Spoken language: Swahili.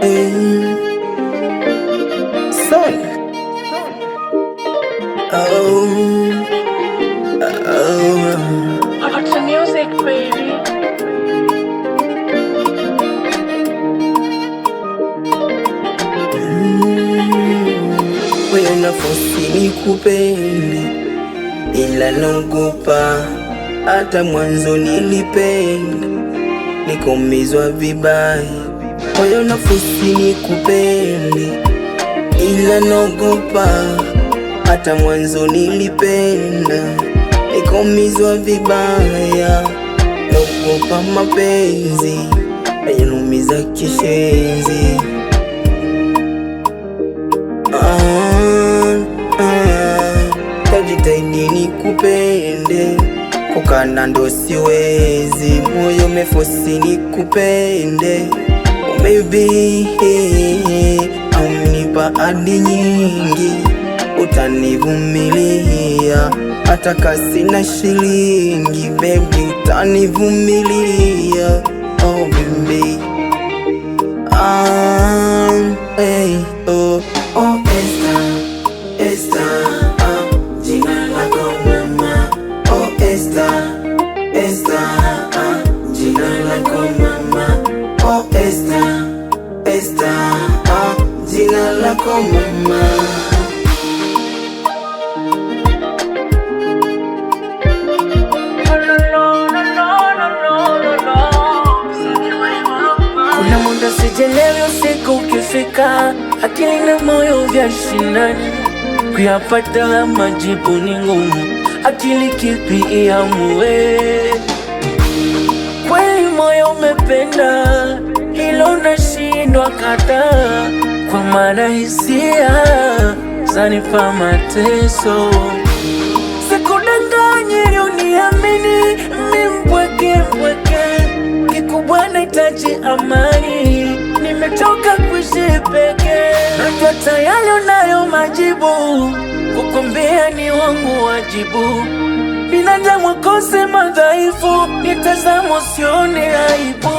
Hey, son. Oh, oh. What's the music, baby? Wewe unafosi nikupende, ila naogopa. Hata mwanzo nilipenda, nikomizwa vibaya. Wewe unafosi nikupende, ila naogopa. Hata mwanzo nilipenda, nikomizwa vibaya. Naogopa mapenzi yananumiza kishenzi. Tajitahidi nikupende, kukana ndo siwezi. Moyo umefosi nikupende, oh maybe amnipa ahadi nyingi, utanivumilia hata kasi na shilingi. Baby utanivumilia, oh baby. Hey, oh, oh Esther, Esther, jina lako mama. Oh Esther, Esther, jina lako mama. Oh Esther, Esther, jina lako mama. Kuna muda sijelewi usiku ukifika, akili na moyo vya shindani, kuyapata majibu ni ngumu, akili kipi iamue? Kweli moyo umependa, hilo nashindwa kataa, kwa maana hisia zanipa mateso. Sikudanganye uniamini, mpweke kikubwa nahitaji amani, nimechoka kuishi peke. Najua tayari unayo majibu, kukumbia ni wangu wajibu. Binadamu akose madhaifu, nitazamo sione aibu.